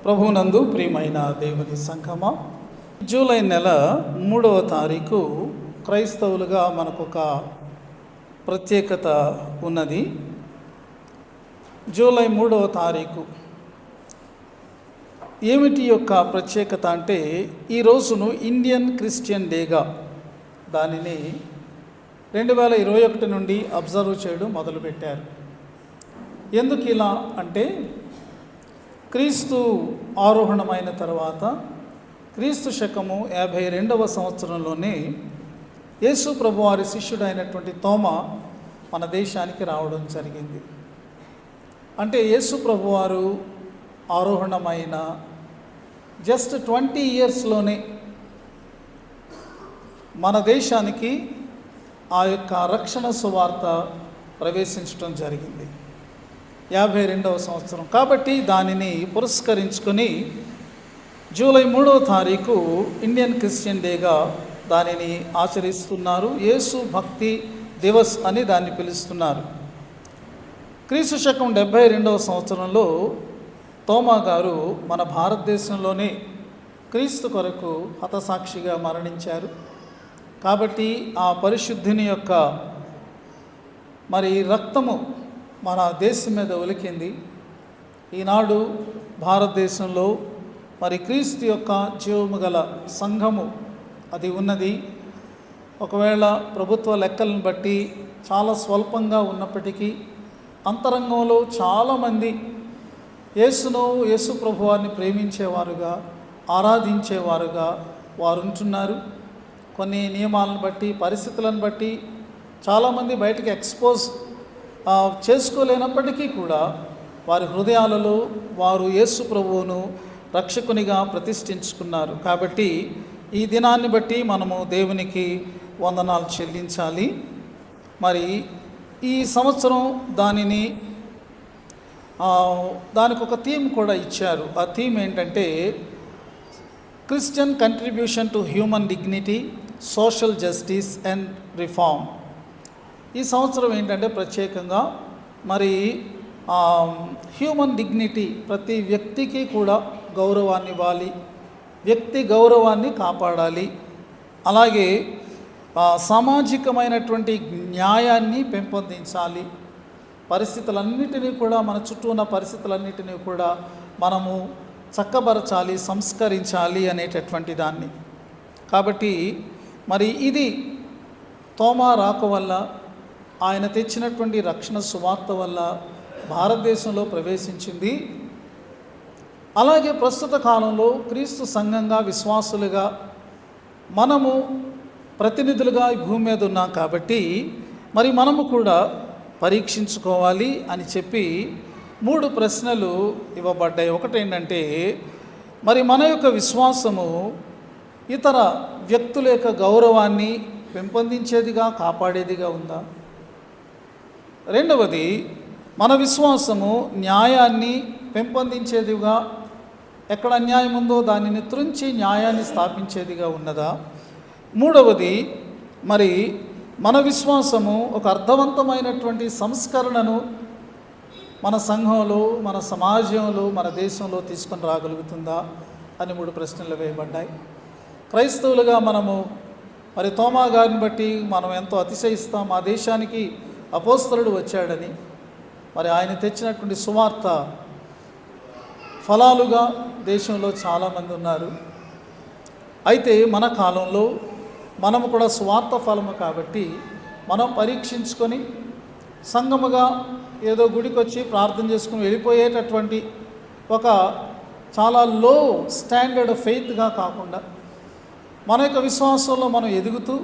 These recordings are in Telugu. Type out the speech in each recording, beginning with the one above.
ప్రభువునందు ప్రియమైన దేవుని సంఘమా, జూలై నెల 3వ తారీఖు క్రైస్తవులుగా మనకొక ప్రత్యేకత ఉన్నది. జూలై 3వ తారీఖు ఏమిటి యొక్క ప్రత్యేకత అంటే, ఈ రోజును ఇండియన్ క్రిస్టియన్ డేగా దానిని 2021 నుండి అబ్జర్వ్ చేయడం మొదలుపెట్టారు. ఎందుకు ఇలా అంటే, క్రీస్తు ఆరోహణమైన తర్వాత క్రీస్తు శకము 52వ సంవత్సరంలోనే యేసు ప్రభువారి శిష్యుడైనటువంటి తోమా మన దేశానికి రావడం జరిగింది. అంటే యేసు ప్రభువారు ఆరోహణమైన జస్ట్ 20 ఇయర్స్లోనే మన దేశానికి ఆ యొక్క రక్షణ సువార్త ప్రవేశించడం జరిగింది 52వ సంవత్సరం. కాబట్టి దానిని పురస్కరించుకొని జూలై 3వ తారీఖు ఇండియన్ క్రిస్టియన్ డేగా దానిని ఆచరిస్తున్నారు. యేసు భక్తి దివస్ అని దాన్ని పిలుస్తున్నారు. క్రీస్తు శకం 72వ సంవత్సరంలో తోమా గారు మన భారతదేశంలోనే క్రీస్తు కొరకు హతసాక్షిగా మరణించారు. కాబట్టి ఆ పరిశుద్ధిని యొక్క రక్తము మన దేశం మీద ఒలికింది. ఈనాడు భారతదేశంలో క్రీస్తు యొక్క జీవము గల సంఘము అది ఉన్నది. ఒకవేళ ప్రభుత్వ లెక్కలను బట్టి చాలా స్వల్పంగా ఉన్నప్పటికీ అంతరంగంలో చాలామంది యేసు ప్రభువారిని ప్రేమించేవారుగా, ఆరాధించేవారుగా వారు ఉంటున్నారు. కొన్ని నియమాలను బట్టి, పరిస్థితులను బట్టి చాలామంది బయటికి ఎక్స్పోజ్ చేసుకోలేనప్పటికీ కూడా వారి హృదయాలలో వారు యేసు ప్రభువును రక్షకునిగా ప్రతిష్ఠించుకున్నారు. కాబట్టి ఈ దినాన్ని బట్టి మనము దేవునికి వందనాలు చెల్లించాలి. ఈ సంవత్సరం దానికి ఒక థీమ్ కూడా ఇచ్చారు. ఆ థీమ్ ఏంటంటే, Christian contribution to human dignity, social justice and reform. ఈ సంవత్సరం ఏంటంటే ప్రత్యేకంగా హ్యూమన్ డిగ్నిటీ, ప్రతి వ్యక్తికి కూడా గౌరవాన్ని ఇవ్వాలి, వ్యక్తి గౌరవాన్ని కాపాడాలి. అలాగే సామాజికమైనటువంటి న్యాయాన్ని పెంపొందించాలి. పరిస్థితులన్నిటినీ కూడా, మన చుట్టూ ఉన్న పరిస్థితులన్నిటినీ కూడా మనము చక్కబరచాలి, సంస్కరించాలి అనేటటువంటి దాన్ని. కాబట్టి ఇది తోమా రాక వల్ల, ఆయన తెచ్చినటువంటి రక్షణ సువార్త వల్ల భారతదేశంలో ప్రవేశించింది. అలాగే ప్రస్తుత కాలంలో క్రీస్తు సంఘంగా, విశ్వాసులుగా మనము ప్రతినిధులుగా ఈ భూమి మీద ఉన్నాం. కాబట్టి మనము కూడా పరీక్షించుకోవాలి అని చెప్పి 3 ప్రశ్నలు ఇవ్వబడ్డాయి. ఒకటి ఏంటంటే, మన యొక్క విశ్వాసము ఇతర వ్యక్తుల యొక్క గౌరవాన్ని పెంపొందించేదిగా, కాపాడేదిగా ఉందా? రెండవది, మన విశ్వాసము న్యాయాన్ని పెంపొందించేదిగా, ఎక్కడ అన్యాయం ఉందో దానిని త్రుంచి న్యాయాన్ని స్థాపించేదిగా ఉన్నదా? మూడవది, మన విశ్వాసము ఒక అర్థవంతమైనటువంటి సంస్కరణను మన సంఘంలో, మన సమాజంలో, మన దేశంలో తీసుకొని రాగలుగుతుందా అని 3 ప్రశ్నలు వేయబడ్డాయి. క్రైస్తవులుగా మనము తోమా గారిని బట్టి మనం ఎంతో అతిశయిస్తాం. ఆ దేశానికి అపోస్తలుడు వచ్చాడని, ఆయన తెచ్చినటువంటి సువార్త ఫలాలుగా దేశంలో చాలామంది ఉన్నారు. అయితే మన కాలంలో మనము కూడా సువార్త ఫలము కాబట్టి మనం పరీక్షించుకొని సంఘముగా ఏదో గుడికి వచ్చి ప్రార్థన చేసుకుని వెళ్ళిపోయేటటువంటి ఒక చాలా లో స్టాండర్డ్ ఫెయిత్గా కాకుండా మన యొక్క విశ్వాసంలో మనం ఎదుగుతూ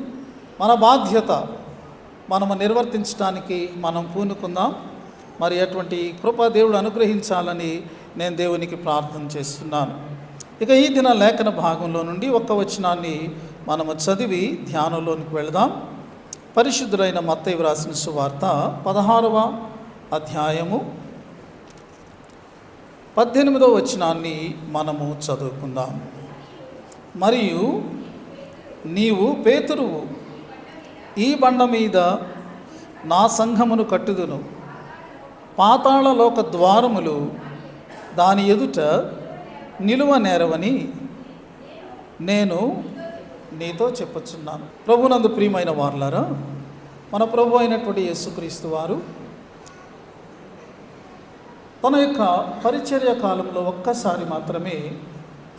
మన బాధ్యత మనము నిర్వర్తించడానికి మనం పూనుకుందాం. అటువంటి కృప దేవుడు అనుగ్రహించాలని నేను దేవునికి ప్రార్థన చేస్తున్నాను. ఇక ఈ దిన లేఖన భాగంలో నుండి ఒక్క వచనాన్ని మనము చదివి ధ్యానంలోనికి వెళదాం. పరిశుద్ధులైన మత్తయి వ్రాసిన సువార్త 16వ అధ్యాయము 18వ వచనాన్ని మనము చదువుకుందాం. మరియు నీవు పేతురువు, ఈ బండ మీద నా సంఘమును కట్టుదును, పాతాళలోక ద్వారములు దాని ఎదుట నిలువ నేరవని నేను నీతో చెప్పుచున్నాను. ప్రభునందు ప్రియమైన వారలారా, మన ప్రభు అయినటువంటి యేసుక్రీస్తు వారు తన యొక్క పరిచర్య కాలంలో ఒక్కసారి మాత్రమే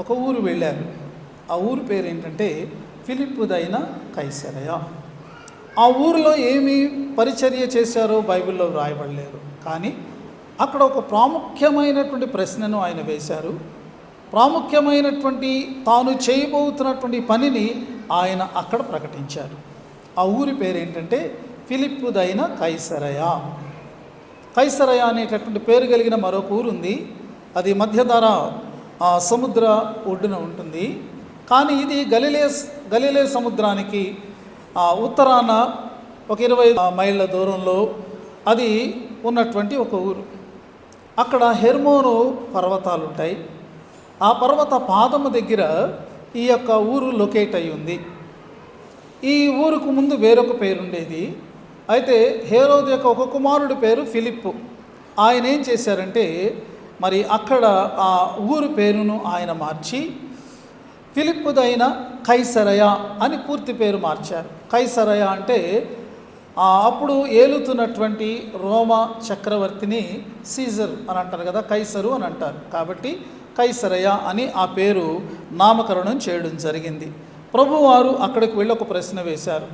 ఒక ఊరు వెళ్ళారు. ఆ ఊరు పేరు ఏంటంటే ఫిలిప్పుదైన కైసరయ. ఆ ఊరిలో ఏమి పరిచర్య చేశారో బైబిల్లో వ్రాయబడలేదు. కానీ అక్కడ ఒక ప్రాముఖ్యమైనటువంటి ప్రశ్నను ఆయన వేశారు. ప్రాముఖ్యమైనటువంటి తాను చేయబోతున్నటువంటి పనిని ఆయన అక్కడ ప్రకటించారు. ఆ ఊరి పేరు ఏంటంటే ఫిలిప్పుదైన కైసరయ. కైసరయ అనేటటువంటి పేరు కలిగిన మరొక ఊరు ఉంది. అది మధ్యధర సముద్ర ఒడ్డున ఉంటుంది. కానీ ఇది గలిలే సముద్రానికి ఉత్తరాన ఒక 20 మైళ్ళ దూరంలో అది ఉన్నటువంటి ఒక ఊరు. అక్కడ హెర్మోను పర్వతాలు ఉంటాయి. ఆ పర్వత పాదము దగ్గర ఈ యొక్క ఊరు లొకేట్ అయి ఉంది. ఈ ఊరుకు ముందు వేరొక పేరుండేది. అయితే హేరోదు యొక్క ఒక కుమారుడి పేరు ఫిలిప్పు. ఆయన ఏం చేశారంటే మరి అక్కడ ఆ ఊరు పేరును ఆయన మార్చి ఫిలిప్పుదైన కైసరయ అని పూర్తి పేరు మార్చారు. కైసరయ అంటే అప్పుడు ఏలుతున్నటువంటి రోమా చక్రవర్తిని సీజర్ అని అంటారు కదా, కైసరు అని అంటారు. కాబట్టి కైసరయ అని ఆ పేరు నామకరణం చేయడం జరిగింది. ప్రభువారు అక్కడికి వెళ్ళి ఒక ప్రశ్న వేశారు.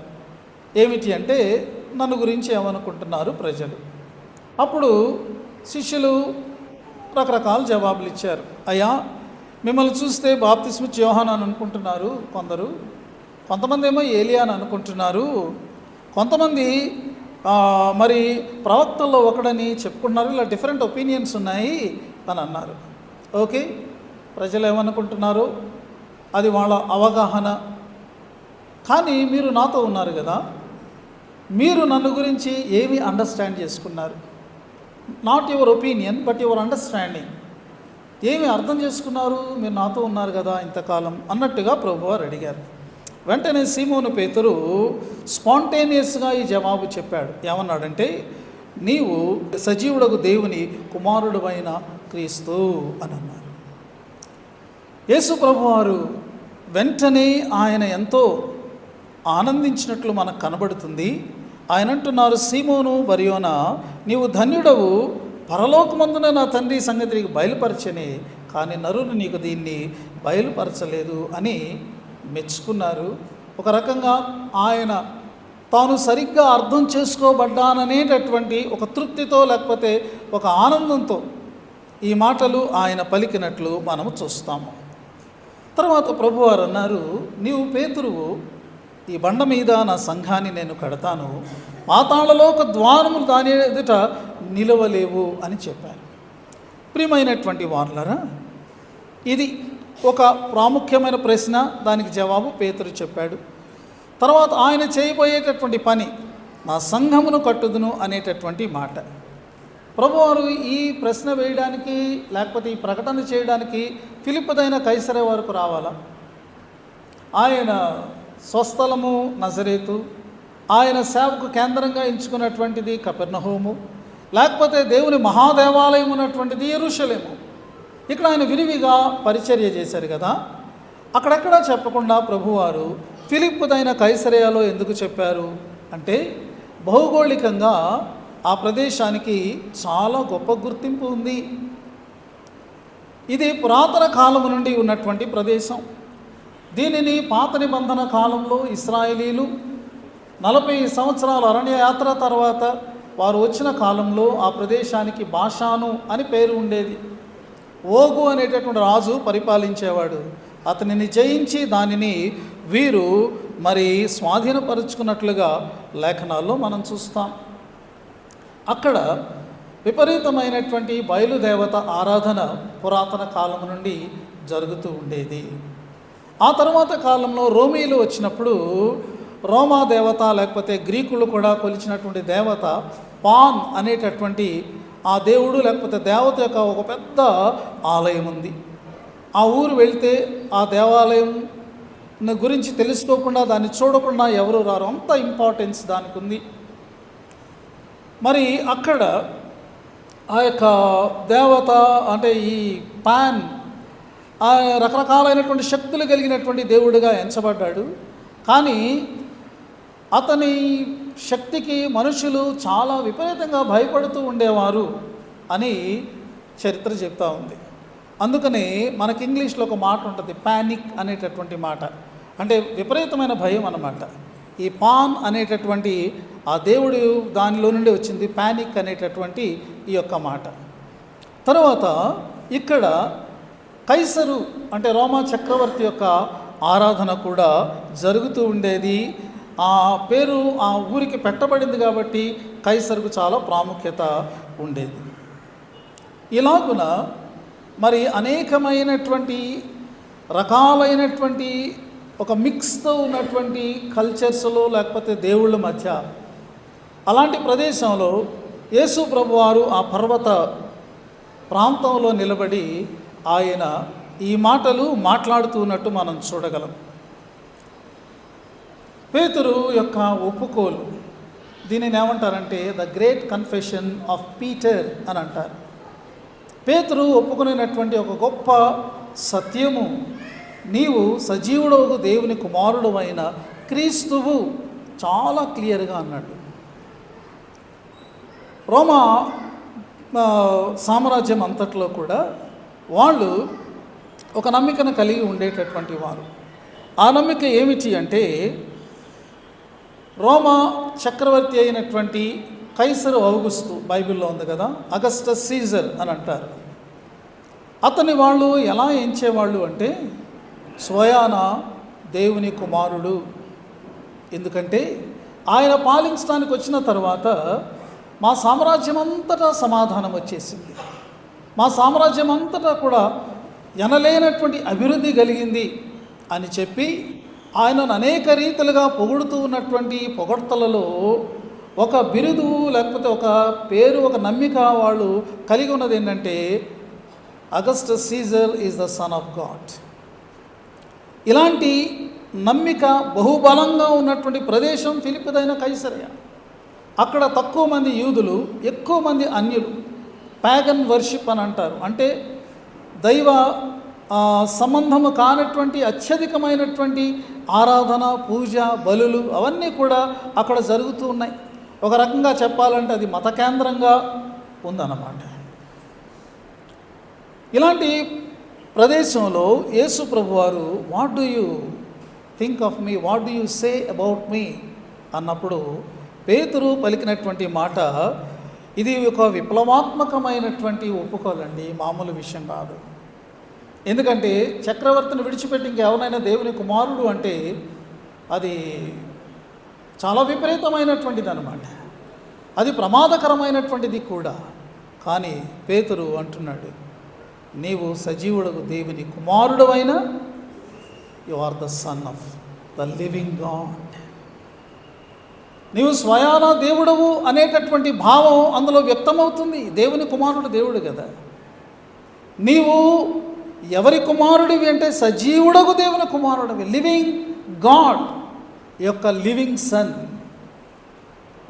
ఏమిటి అంటే, నన్ను గురించి ఏమనుకుంటున్నారు ప్రజలు? అప్పుడు శిష్యులు రకరకాల జవాబులు ఇచ్చారు. అయ్యా, మిమ్మల్ని చూస్తే బాప్తిస్మిచ్చి యోహాను అని అనుకుంటున్నారు కొందరు, కొంతమంది ఏమో ఏలియా అని అనుకుంటున్నారు, కొంతమంది మరి ప్రవక్తల్లో ఒకడని చెప్పుకుంటున్నారు. ఇలా డిఫరెంట్ ఒపీనియన్స్ ఉన్నాయి అని అన్నారు. ఓకే, ప్రజలు ఏమనుకుంటున్నారు అది వాళ్ళ అవగాహన. కానీ మీరు నాతో ఉన్నారు కదా, మీరు నన్ను గురించి ఏమి అండర్స్టాండ్ చేసుకున్నారు? Not your opinion but your understanding. ఏమి అర్థం చేసుకున్నారు? మీరు నాతో ఉన్నారు కదా ఇంతకాలం అన్నట్టుగా ప్రభువారు అడిగారు. వెంటనే సీమోను పేతురు స్పాంటేనియస్గా ఈ జవాబు చెప్పాడు. ఏమన్నాడంటే, నీవు సజీవుడకు దేవుని కుమారుడు అయిన క్రీస్తు అని అన్నారు. యేసు ప్రభువారు వెంటనే ఆయన ఎంతో ఆనందించినట్లు మనకు కనబడుతుంది. ఆయన అంటున్నారు, సీమోను బర్యోనా, నీవు ధన్యుడవు, పరలోకమందున నా తండ్రి సంగతి నీకు బయలుపరచనే, కానీ నరులు నీకు దీన్ని బయలుపరచలేదు అని మెచ్చుకున్నారు. ఒక రకంగా ఆయన తాను సరిగ్గా అర్థం చేసుకోబడ్డాననేటటువంటి ఒక తృప్తితో లేకపోతే ఒక ఆనందంతో ఈ మాటలు ఆయన పలికినట్లు మనము చూస్తాము. తర్వాత ప్రభువారు అన్నారు, నీవు పేతురువు, ఈ బండ మీద నా సంఘాన్ని నేను కడతాను, పాతాళలోక ద్వారములు దాని ఎదుట నిలవలేవు అని చెప్పాను. ప్రియమైనటువంటి వారలారా, ఇది ఒక ప్రాముఖ్యమైన ప్రశ్న. దానికి జవాబు పేతురు చెప్పాడు. తర్వాత ఆయన చేయబోయేటటువంటి పని, నా సంఘమును కట్టుదును అనేటటువంటి మాట. ప్రభువారు ఈ ప్రశ్న వేయడానికి లేకపోతే ఈ ప్రకటన చేయడానికి ఫిలిప్పుదైన కైసరయ వరకు రావాలా? ఆయన స్వస్థలము నజరేతు, ఆయన సేవకు కేంద్రంగా ఎంచుకున్నటువంటిది కపెర్నహూము, లేకపోతే దేవుని మహాదేవాలయం ఉన్నటువంటిది యెరూషలేము. ఇక్కడ ఆయన విరివిగా పరిచర్య చేశారు కదా. అక్కడెక్కడా చెప్పకుండా ప్రభువారు ఫిలిప్పుదైన కైసరయలో ఎందుకు చెప్పారు అంటే, భౌగోళికంగా ఆ ప్రదేశానికి చాలా గొప్ప గుర్తింపు ఉంది. ఇది పురాతన కాలము నుండి ఉన్నటువంటి ప్రదేశం. దీనిని పాత నిబంధన కాలంలో ఇశ్రాయేలీలు 40 సంవత్సరాల అరణ్య యాత్ర తర్వాత వారు వచ్చిన కాలంలో ఆ ప్రదేశానికి బాషాను అని పేరు ఉండేది. ఓగు అనేటటువంటి రాజు పరిపాలించేవాడు. అతనిని జయించి దానిని వీరు మరి స్వాధీనపరుచుకున్నట్లుగా లేఖనాల్లో మనం చూస్తాం. అక్కడ విపరీతమైనటువంటి బయలుదేవత ఆరాధన పురాతన కాలం నుండి జరుగుతూ ఉండేది. ఆ తర్వాత కాలంలో రోమీలు వచ్చినప్పుడు రోమా దేవత లేకపోతే గ్రీకులు కూడా కొలిచినటువంటి దేవత పాన్ అనేటటువంటి ఆ దేవుడు లేకపోతే దేవత యొక్క ఒక పెద్ద ఆలయం ఉంది. ఆ ఊరు వెళ్తే ఆ దేవాలయం గురించి తెలుసుకోకుండా దాన్ని చూడకుండా ఎవరు రారు, అంత ఇంపార్టెన్స్ దానికి ఉంది. మరి అక్కడ ఆ యొక్క దేవత అంటే ఈ పాన్ ఆ రకరకాలైనటువంటి శక్తులు కలిగినటువంటి దేవుడిగా ఎంచబడ్డాడు. కానీ అతని శక్తికి మనుషులు చాలా విపరీతంగా భయపడుతూ ఉండేవారు అని చరిత్ర చెప్తా ఉంది. అందుకని మనకి ఇంగ్లీష్లో ఒక మాట ఉంటుంది, ప్యానిక్ అనేటటువంటి మాట. అంటే విపరీతమైన భయం అన్నమాట. ఈ పాన్ అనేటటువంటి ఆ దేవుడు దానిలో నుండి వచ్చింది, ప్యానిక్ అనేటటువంటి ఈ యొక్క మాట. తర్వాత ఇక్కడ కైసరు అంటే రోమా చక్రవర్తి యొక్క ఆరాధన కూడా జరుగుతూ ఉండేది. ఆ పేరు ఆ ఊరికి పెట్టబడింది కాబట్టి కైసరుకు చాలా ప్రాముఖ్యత ఉండేది. ఇలాగున మరి అనేకమైనటువంటి రకాలైనటువంటి ఒక మిక్స్తో ఉన్నటువంటి కల్చర్స్లో లేకపోతే దేవుళ్ళ మధ్య అలాంటి ప్రదేశంలో యేసు ప్రభువారు ఆ పర్వత ప్రాంతంలో నిలబడి ఆయన ఈ మాటలు మాట్లాడుతున్నట్టు మనం చూడగలం. పేతురు యొక్క ఒప్పుకోలు, దీనిని ఏమంటారంటే the great confession of Peter అని అంటారు. పేతురు ఒప్పుకునేటటువంటి ఒక గొప్ప సత్యము, నీవు సజీవుడవు దేవుని కుమారుడు అయిన క్రీస్తువు, చాలా క్లియర్గా అన్నాడు. రోమా సామ్రాజ్యం అంతట్లో కూడా వాళ్ళు ఒక నమ్మికను కలిగి ఉండేటటువంటి వారు. ఆ నమ్మిక ఏమిటి అంటే రోమా చక్రవర్తి అయినటువంటి కైసరు ఔగుస్తు, బైబిల్లో ఉంది కదా, అగస్టస్ సీజర్ అని అంటారు. అతని వాళ్ళు ఎలా ఎంచేవాళ్ళు అంటే స్వయాన దేవుని కుమారుడు. ఎందుకంటే ఆయన పాలించడానికి వచ్చిన తర్వాత మా సామ్రాజ్యం అంతటా సమాధానం వచ్చేసింది, మా సామ్రాజ్యం అంతటా కూడా ఎనలేనటువంటి అభివృద్ధి కలిగింది అని చెప్పి ఆయనను అనేక రీతిలుగా పొగుడుతూ ఉన్నటువంటి పొగడ్తలలో ఒక బిరుదు లేకపోతే ఒక పేరు, ఒక నమ్మిక వాళ్ళు కలిగి ఉన్నది ఏంటంటే Augustus Caesar is the son of God. ఇలాంటి నమ్మిక బహుబలంగా ఉన్నటువంటి ప్రదేశం ఫిలిప్పీదైన కైసరయ. అక్కడ తక్కువ మంది యూదులు, ఎక్కువ మంది అన్యులు. ప్యాగన్ వర్షిప్ అని అంటారు, అంటే దైవ సంబంధము కానటువంటి అత్యధికమైనటువంటి ఆరాధన, పూజ, బలులు అవన్నీ కూడా అక్కడ జరుగుతూ ఉన్నాయి. ఒక రకంగా చెప్పాలంటే అది మత కేంద్రంగా ఉందన్నమాట. ఇలాంటి ప్రదేశంలో యేసు ప్రభువారు what do you think of me, what do you say about me అన్నప్పుడు పేతురు పలికినటువంటి మాట ఇది ఒక విప్లవాత్మకమైనటువంటి ఒప్పుకోలండి, మామూలు విషయం కాదు. ఎందుకంటే చక్రవర్తిని విడిచిపెట్టి ఇంకెవరైనా దేవుని కుమారుడు అంటే అది చాలా విపరీతమైనటువంటిది అన్నమాట, అది ప్రమాదకరమైనటువంటిది కూడా. కానీ పేతురు అంటున్నాడు, నీవు సజీవుడకు దేవుని కుమారుడు అయిన you are the son of the living God. నీవు స్వయాన దేవుడవు అనేటటువంటి భావం అందులో వ్యక్తమవుతుంది. దేవుని కుమారుడు దేవుడు కదా. నీవు ఎవరి కుమారుడివి అంటే సజీవుడకు దేవుని కుమారుడివి, లివింగ్ గాడ్ యొక్క living son.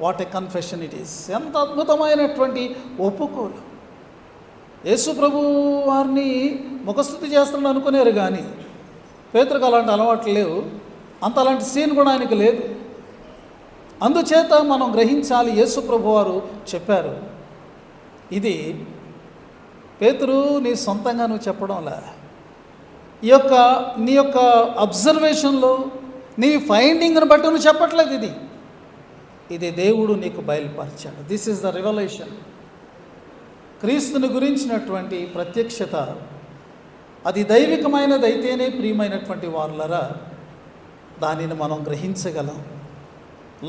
What a confession it is. ఎంత అద్భుతమైనటువంటి ఒప్పుకోలు. యేసు ప్రభు వారిని ముఖస్థుతి చేస్తున్నాడు అనుకునేరు, కానీ పేతురుకు అలాంటి అలవాట్లు లేవు, అంత అలాంటి సీన్ కూడా ఆయనకు లేదు. అందుచేత మనం గ్రహించాలి, యేసు ప్రభు వారు చెప్పారు, ఇది పేతురు నీ సొంతంగా నువ్వు చెప్పడంలా, నీ యొక్క అబ్జర్వేషన్లో నీ ఫైండింగ్ని బట్టి నువ్వు చెప్పట్లేదు, ఇది దేవుడు నీకు బయలుపరిచాడు. This is the revelation. క్రీస్తుని గురించినటువంటి ప్రత్యక్షత అది దైవికమైనది అయితేనే ప్రియమైనటువంటి వారులరా దానిని మనం గ్రహించగలం.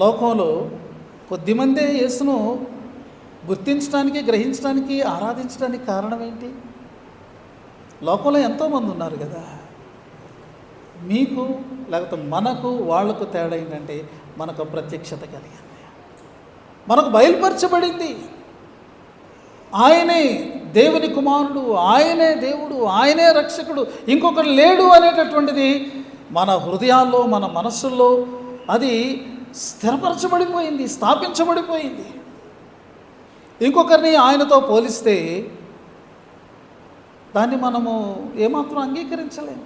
లోకంలో కొద్దిమందే యేసును గుర్తించడానికి, గ్రహించడానికి, ఆరాధించడానికి కారణం ఏంటి? లోకంలో ఎంతోమంది ఉన్నారు కదా. మీకు లేకపోతే మనకు వాళ్లకు తేడా ఏంటంటే మనకు ప్రత్యక్షత కలిగింది, మనకు బయలుపరచబడింది. ఆయనే దేవుని కుమారుడు, ఆయనే దేవుడు, ఆయనే రక్షకుడు, ఇంకొకరు లేడు అనేటటువంటిది మన హృదయాల్లో, మన మనస్సుల్లో అది స్థిరపరచబడిపోయింది, స్థాపించబడిపోయింది. ఇంకొకరిని ఆయనతో పోలిస్తే దాన్ని మనము ఏమాత్రం అంగీకరించలేము.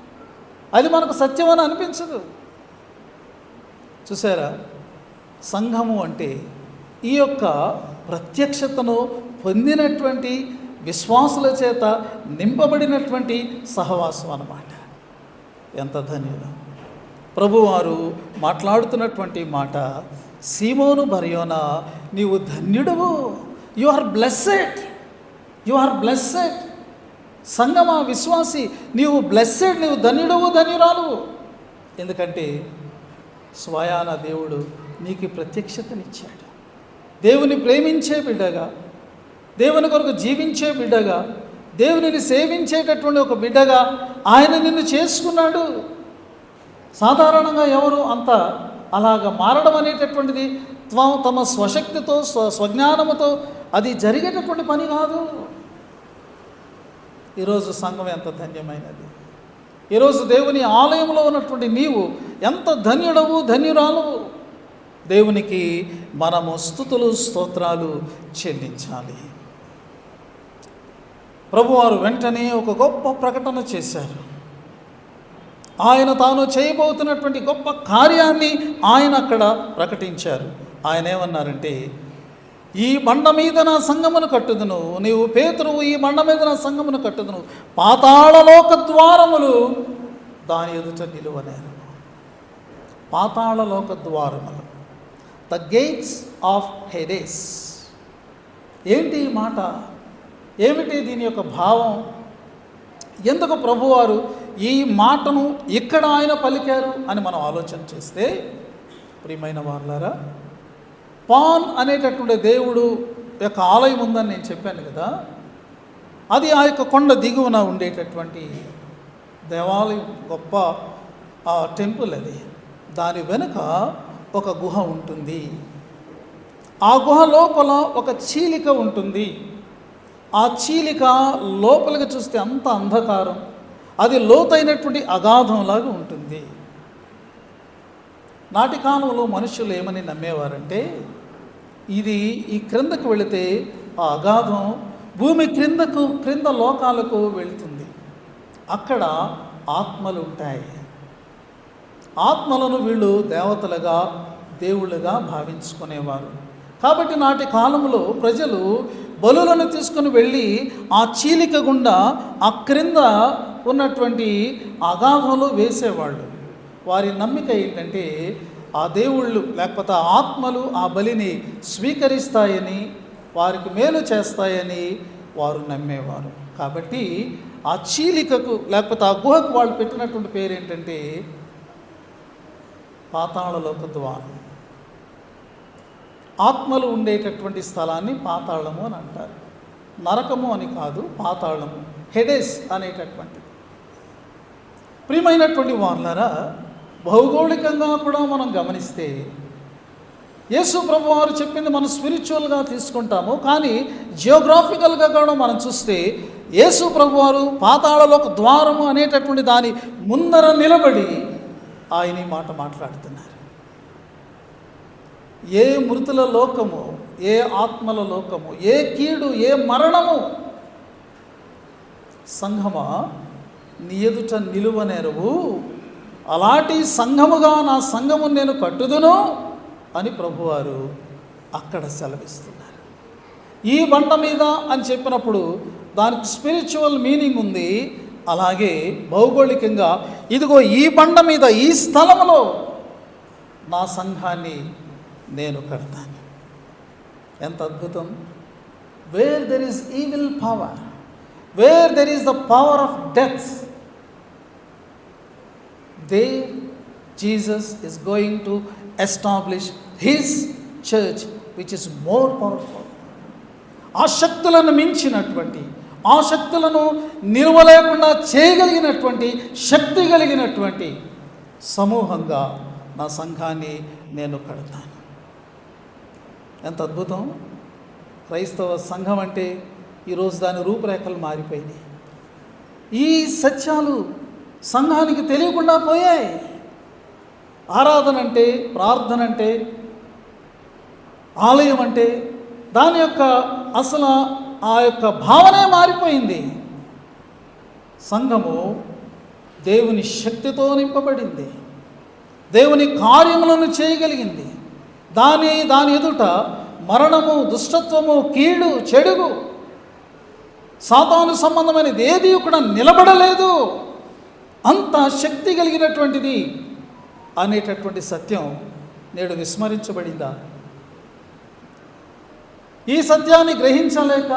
అది మనకు సత్యం అని అనిపించదు. చూసారా, సంఘము అంటే ఈ యొక్క ప్రత్యక్షతను పొందినటువంటి విశ్వాసుల చేత నింపబడినటువంటి సహవాసం అన్నమాట. ఎంత ధన్యుడు! ప్రభువారు మాట్లాడుతున్నటువంటి మాట, సీమోను బర్యోనా, నీవు ధన్యుడవు, you are blessed, you are blessed. సంగమా, విశ్వాసి, నీవు బ్లెస్సెడ్, నీవు ధన్యుడవు, ధన్యురాలు. ఎందుకంటే స్వయాన దేవుడు నీకు ప్రత్యక్షతనిచ్చాడు. దేవుని ప్రేమించే బిడ్డగా, దేవుని కొరకు జీవించే బిడ్డగా, దేవునిని సేవించేటటువంటి ఒక బిడ్డగా ఆయన నిన్ను చేసుకున్నాడు. సాధారణంగా ఎవరు అంత అలాగ మారడం అనేటటువంటిది తమ స్వశక్తితో స్వజ్ఞానముతో అది జరిగేటటువంటి పని కాదు. ఈరోజు సంఘం ఎంత ధన్యమైనది! ఈరోజు దేవుని ఆలయంలో ఉన్నటువంటి నీవు ఎంత ధన్యుడవు, ధన్యురాలవు! దేవునికి మనము స్తుతులు స్తోత్రాలు చెల్లించాలి. ప్రభువారు వెంటనే ఒక గొప్ప ప్రకటన చేశారు. ఆయన తాను చేయబోతున్నటువంటి గొప్ప కార్యాన్ని ఆయన అక్కడ ప్రకటించారు. ఆయన ఏమన్నారంటే, ఈ బండ మీద నా సంఘమును కట్టుదును, నీవు పేతురువు, ఈ బండ మీద నా సంఘమును కట్టుదును, పాతాళలోక ద్వారములు దాని ఎదుట నిలువనేరు. పాతాళలోక ద్వారములు, ద గేట్స్ ఆఫ్ హెడేస్. ఏంటి ఈ మాట? ఏమిటి దీని యొక్క భావం? ఎందుకు ప్రభువారు ఈ మాటను ఇక్కడ ఆయన పలికారు అని మనం ఆలోచన చేస్తే, ప్రియమైన వారులారా, పాన్ అనేటటువంటి దేవుడు యొక్క ఆలయం ఉందని నేను చెప్పాను కదా, అది ఆ యొక్క కొండ దిగువన ఉండేటటువంటి దేవాలయం, గొప్ప టెంపుల్ అది. దాని వెనుక ఒక గుహ ఉంటుంది. ఆ గుహ లోపల ఒక చీలిక ఉంటుంది. ఆ చీలిక లోపలికి చూస్తే అంత అంధకారం, అది లోతైనటువంటి అగాధంలాగా ఉంటుంది. నాటి కాలంలో మనుషులు ఏమని నమ్మేవారంటే, ఇది ఈ క్రిందకు వెళితే ఆ అగాధం భూమి క్రింద లోకాలకు వెళుతుంది, అక్కడ ఆత్మలు ఉంటాయి. ఆత్మలను వీళ్ళు దేవతలుగా, దేవుళ్ళుగా భావించుకునేవారు. కాబట్టి నాటి కాలంలో ప్రజలు బలులను తీసుకుని వెళ్ళి ఆ చీలిక గుండా ఆ క్రింద ఉన్నటువంటి అగాధంలో వేసేవాళ్ళు. వారి నమ్మిక ఏంటంటే, ఆ దేవుళ్ళు లేకపోతే ఆత్మలు ఆ బలిని స్వీకరిస్తాయని, వారికి మేలు చేస్తాయని వారు నమ్మేవారు. కాబట్టి ఆ చీలికకు లేకపోతే ఆ గుహకు వాళ్ళు పెట్టినటువంటి పేరు ఏంటంటే పాతాళలోక ద్వారం. ఆత్మలు ఉండేటటువంటి స్థలాన్ని పాతాళము అని అంటారు. నరకము అని కాదు, పాతాళము, హెడేస్ అనేటటువంటిది. ప్రియమైనటువంటి వారులారా, భౌగోళికంగా కూడా మనం గమనిస్తే యేసు ప్రభు వారు చెప్పింది మనం స్పిరిచువల్గా తీసుకుంటాము, కానీ జియోగ్రాఫికల్గా కూడా మనం చూస్తే యేసు ప్రభు వారు పాతాళలోక ద్వారము అనేటటువంటి దాని ముందర నిలబడి ఆయన ఈ మాట మాట్లాడుతున్నారు. ఏ మృతుల లోకము, ఏ ఆత్మల లోకము, ఏ కీడు, ఏ మరణము, సంఘమా నీ ఎదుట నిలువనేరవు, అలాంటి సంఘముగా నా సంఘము నేను కట్టుదును అని ప్రభువారు అక్కడ సెలవిస్తున్నారు. ఈ బండ మీద అని చెప్పినప్పుడు దానికి స్పిరిచువల్ మీనింగ్ ఉంది. అలాగే భౌగోళికంగా ఇదిగో ఈ బండ మీద, ఈ స్థలంలో నా సంఘాన్ని నేను కడతాను. ఎంత అద్భుతం! Where there is evil power, where there is the power of death, there Jesus is going to establish his church which is more powerful. ఆ శక్తులను మించినటువంటి, ఆ శక్తులను నిలవలేకుండా చేయగలిగినటువంటి శక్తి కలిగినటువంటి సమూహంగా నా సంఘాన్ని నేను కడతాను. ఎంత అద్భుతం! క్రైస్తవ సంఘం అంటే ఈరోజు దాని రూపురేఖలు మారిపోయినాయి. ఈ సత్యాలు సంఘానికి తెలియకుండా పోయాయి. ఆరాధన అంటే, ప్రార్థన అంటే, ఆలయం అంటే దాని యొక్క అసలు ఆ యొక్క భావనే మారిపోయింది. సంఘము దేవుని శక్తితో నింపబడింది, దేవుని కార్యములను చేయగలిగింది. దాని ఎదుట మరణము, దుష్టత్వము, కీడు, చెడుగు, సాతాను సంబంధమైనది ఏది కూడా నిలబడలేదు. అంత శక్తి కలిగినటువంటిది అనేటటువంటి సత్యం నేడు విస్మరించబడిందా? ఈ సత్యాన్ని గ్రహించలేక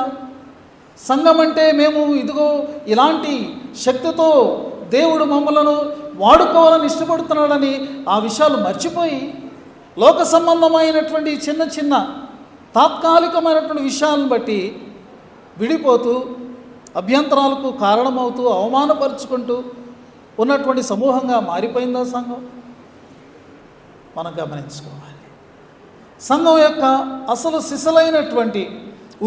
సంఘం అంటే మేము ఇదిగో ఇలాంటి శక్తితో దేవుడు మమ్మలను వాడుకోవాలని ఇష్టపడుతున్నాడని ఆ విషయాలు మర్చిపోయి లోక సంబంధమైనటువంటి చిన్న చిన్న తాత్కాలికమైనటువంటి విషయాలను బట్టి విడిపోతూ అభ్యంతరాలకు కారణమవుతూ అవమానపరుచుకుంటూ ఉన్నటువంటి సమూహంగా మారిపోయిందా సంఘం? మనం గమనించుకోవాలి. సంఘం యొక్క అసలు సిసలైనటువంటి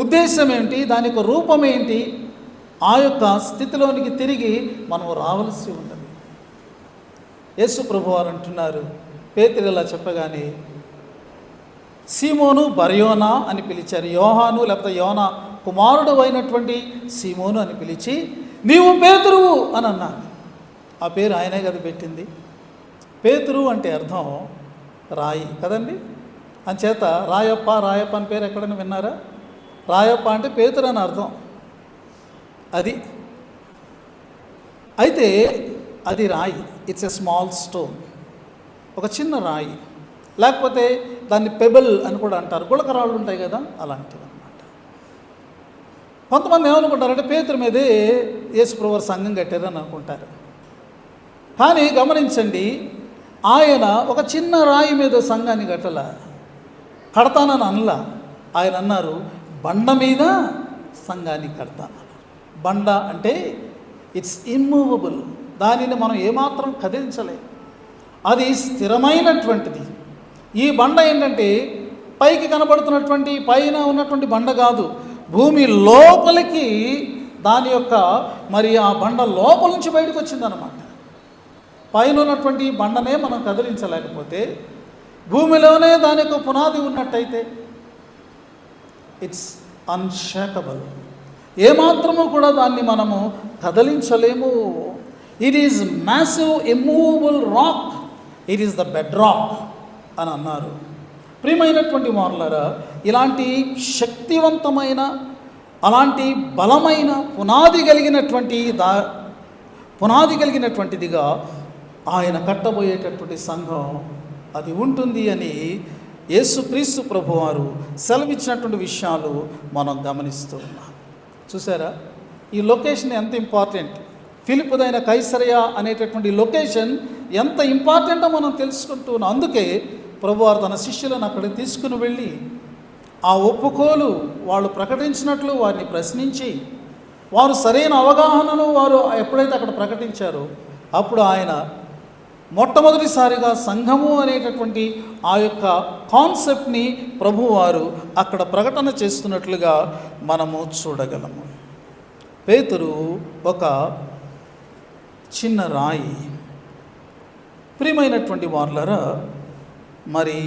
ఉద్దేశం ఏంటి, దానికి రూపం ఏంటి, ఆ యొక్క స్థితిలోనికి తిరిగి మనం రావాల్సి ఉంటుంది. యేసు ప్రభువారు అంటున్నారు, పేతురు ఇలా చెప్పగానే సీమోను బర్యోనా అని పిలిచారు. యోహాను లేకపోతే యోనా కుమారుడు అయినటువంటి సీమోను అని పిలిచి నీవు పేతురువు అని అన్నారు. ఆ పేరు ఆయనే కదా పెట్టింది. పేతురు అంటే అర్థం రాయి కదండి. అంచేత రాయప్ప అని పేరు ఎక్కడైనా విన్నారా? రాయప్ప అంటే పేతురు అని అర్థం. అది అయితే అది రాయి, ఇట్స్ ఎ స్మాల్ స్టోన్, ఒక చిన్న రాయి. లేకపోతే దాన్ని పెబల్ అని కూడా అంటారు, గుళకరాళ్ళు ఉంటాయి కదా, అలాంటివి అన్నమాట. కొంతమంది ఏమనుకుంటారంటే పేతురు మీదే యేసుప్రభువారు సంఘం కట్టారని అనుకుంటారు. కానీ గమనించండి, ఆయన ఒక చిన్న రాయి మీద సంఘాన్ని కడతానని అనలా. ఆయన అన్నారు బండ మీద సంఘాన్ని కడతాను. బండ అంటే ఇట్స్ ఇమ్మూవబుల్, దానిని మనం ఏమాత్రం కదిలించలేం, అది స్థిరమైనటువంటిది. ఈ బండ ఏంటంటే పైకి కనబడుతున్నటువంటి పైన ఉన్నటువంటి బండ కాదు, భూమి లోపలికి దాని యొక్క మరి ఆ బండ లోపల నుంచి బయటకు వచ్చిందనమాట. పైన ఉన్నటువంటి బండనే మనం కదిలించలేకపోతే భూమిలోనే దాని యొక్క పునాది ఉన్నట్టయితే ఇట్స్ అన్షేకబుల్, ఏమాత్రము కూడా దాన్ని మనము కదిలించలేము. It is massive immovable rock, it is the bedrock అని అన్నారు. ప్రియమైనటువంటి వారలారా, ఇలాంటి శక్తివంతమైన అలాంటి బలమైన పునాది కలిగినటువంటిదిగా ఆయన కట్టబోయేటటువంటి సంఘం అది ఉంటుంది అని యేసుక్రీస్తు ప్రభువారు సెలవిచ్చినటువంటి విషయాలు మనం గమనిస్తూ ఉన్నాం. చూసారా, ఈ లొకేషన్ ఎంత ఇంపార్టెంట్. ఫిలిప్పుదైన కైసరయ అనేటటువంటి లొకేషన్ ఎంత ఇంపార్టెంటో మనం తెలుసుకుంటూ ఉన్నాం. అందుకే ప్రభువారు తన శిష్యులను అక్కడికి తీసుకుని వెళ్ళి ఆ ఒప్పుకోలు వాళ్ళు ప్రకటించినట్లు వారిని ప్రశ్నించి వారు సరైన అవగాహనను వారు ఎప్పుడైతే అక్కడ ప్రకటించారో అప్పుడు ఆయన మొట్టమొదటిసారిగా సంఘము అనేటటువంటి ఆ యొక్క కాన్సెప్ట్ని ప్రభువారు అక్కడ ప్రకటన చేస్తున్నట్లుగా మనము చూడగలము. పేతురు ఒక చిన్న రాయి. ప్రియమైనటువంటి వారలారా, మరి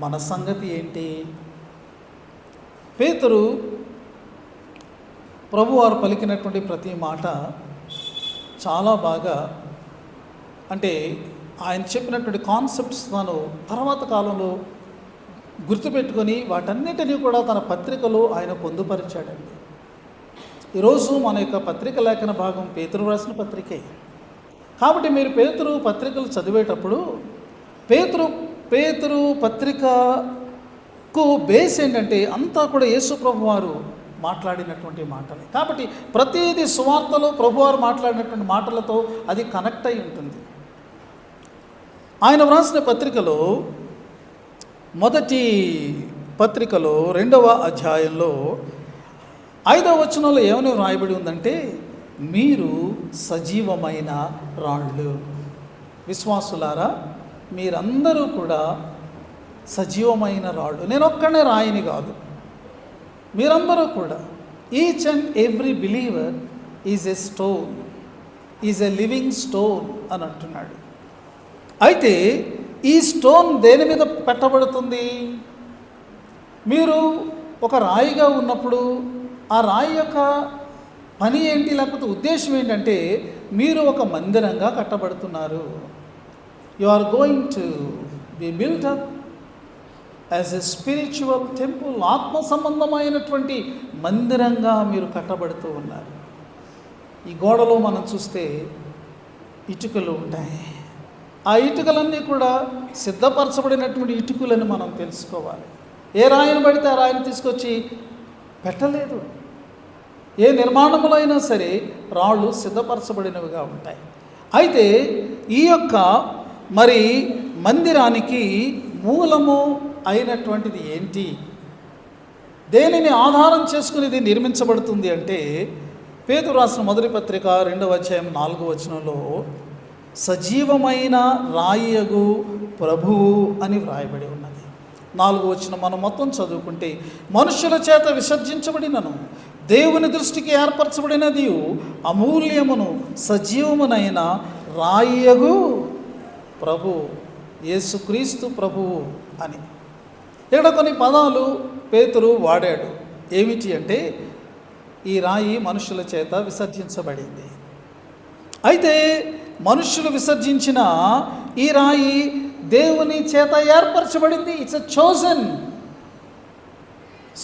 మన సంగతి ఏంటి? పేతురు ప్రభువారు పలికినటువంటి ప్రతి మాట చాలా బాగా, అంటే ఆయన చెప్పినటువంటి కాన్సెప్ట్స్ తాను తర్వాత కాలంలో గుర్తుపెట్టుకొని వాటన్నిటినీ కూడా తన పత్రికలో ఆయన పొందుపరిచాడండి. ఈరోజు మన యొక్క పత్రిక లేఖన భాగం పేతురు రాసిన పత్రికే. కాబట్టి మీరు పేతురు పత్రికలు చదివేటప్పుడు పేతురు పత్రికకు బేస్ ఏంటంటే అంతా కూడా యేసు ప్రభువారు మాట్లాడినటువంటి మాటలే. కాబట్టి ప్రతిదీ సువార్తలో ప్రభువారు మాట్లాడినటువంటి మాటలతో అది కనెక్ట్ అయి ఉంటుంది. ఆయన వ్రాసిన పత్రికలో మొదటి పత్రికలో 2వ అధ్యాయంలో 5వ వచనంలో ఏమని వ్రాయబడి ఉందంటే మీరు సజీవమైన రాళ్ళు. విశ్వాసులారా, మీరందరూ కూడా సజీవమైన రాళ్ళు. నేను ఒక్కనే రాయిని కాదు, మీరందరూ కూడా each and every believer is a stone, is a living stone అని అంటున్నాడు. అయితే ఈ స్టోన్ దేని మీద పెట్టబడుతుంది? మీరు ఒక రాయిగా ఉన్నప్పుడు ఆ రాయి యొక్క పని ఏంటి, లేకపోతే ఉద్దేశం ఏంటంటే మీరు ఒక మందిరంగా కట్టబడుతున్నారు. You are going to be built up as a spiritual temple. ఆత్మ సంబంధమైనటువంటి మందిరంగా మీరు కట్టబడుతూ ఉన్నారు. ఈ గోడలో మనం చూస్తే ఇటుకలు ఉంటాయి. ఆ ఇటుకలన్నీ కూడా సిద్ధపరచబడినటువంటి ఇటుకలని మనం తెలుసుకోవాలి. ఏ రాయిని పడితే ఆ రాయిని తీసుకొచ్చి పెట్టలేదు. ఏ నిర్మాణములో అయినా సరే రాళ్ళు సిద్ధపరచబడినవిగా ఉంటాయి. అయితే ఈ యొక్క మరి మందిరానికి మూలము అయినటువంటిది ఏంటి, దేనిని ఆధారం చేసుకుని ఇది నిర్మించబడుతుంది అంటే పేతురు రాసిన మొదటి పత్రిక 2వ అధ్యాయం 4వ వచనంలో సజీవమైన రాయియగు ప్రభువు అని వ్రాయబడి ఉన్నది. 4వ వచనం మనం మొత్తం చదువుకుంటే, మనుషుల చేత విసర్జించబడినను దేవుని దృష్టికి ఏర్పరచబడినది అమూల్యమును సజీవమునైన రాయియగు ప్రభు, యేసుక్రీస్తు ప్రభువు అని. ఇక్కడ కొన్ని పదాలు పేతురు వాడాడు. ఏమిటి అంటే ఈ రాయి మనుషుల చేత విసర్జించబడింది. అయితే మనుషులు విసర్జించిన ఈ రాయి దేవుని చేత ఏర్పరచబడింది. It's a chosen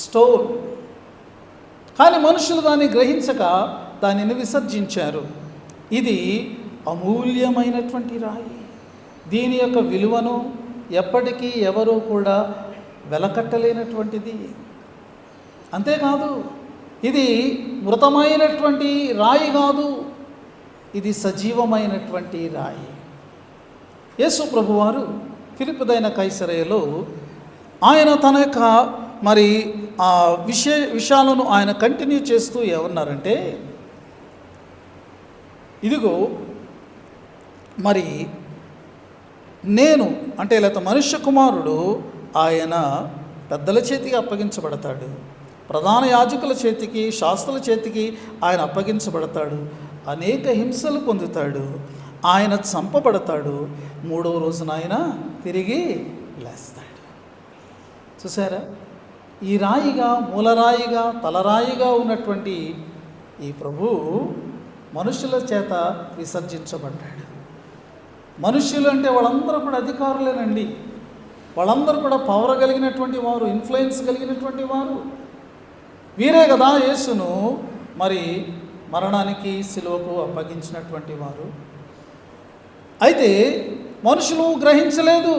stone. కానీ మనుషులు దాన్ని గ్రహించక దానిని విసర్జించారు. ఇది అమూల్యమైనటువంటి రాయి. దీని యొక్క విలువను ఎప్పటికీ ఎవరూ కూడా వెలకట్టలేనటువంటిది. అంతేకాదు, ఇది మృతమైనటువంటి రాయి కాదు, ఇది సజీవమైనటువంటి రాయి. యేసు ప్రభువారు ఫిలిప్పుదైన కైసరయలో ఆయన తన యొక్క మరి ఆ విషయాలను ఆయన కంటిన్యూ చేస్తూ ఏమన్నారంటే, ఇదిగో మరి నేను అంటే లేకపోతే మనుష్య కుమారుడు ఆయన పెద్దల చేతికి అప్పగించబడతాడు, ప్రధాన యాజకుల చేతికి, శాస్త్రుల చేతికి ఆయన అప్పగించబడతాడు, అనేక హింసలు పొందుతాడు, ఆయన చంపబడతాడు, 3వ రోజున ఆయన తిరిగి లేస్తాడు. చూసారా, ఈ రాయిగా, మూలరాయిగా, తలరాయిగా ఉన్నటువంటి ఈ ప్రభు మనుషుల చేత విసర్జించబడ్డాడు. మనుష్యులు అంటే వాళ్ళందరూ కూడా అధికారులేనండి. వాళ్ళందరూ కూడా పవర్ కలిగినటువంటి వారు, ఇన్ఫ్లుయెన్స్ కలిగినటువంటి వారు. వీరే కదా యేసును మరి మరణానికి, సిలువకు అప్పగించినటువంటి వారు. అయితే మనుషులు గ్రహించలేదు.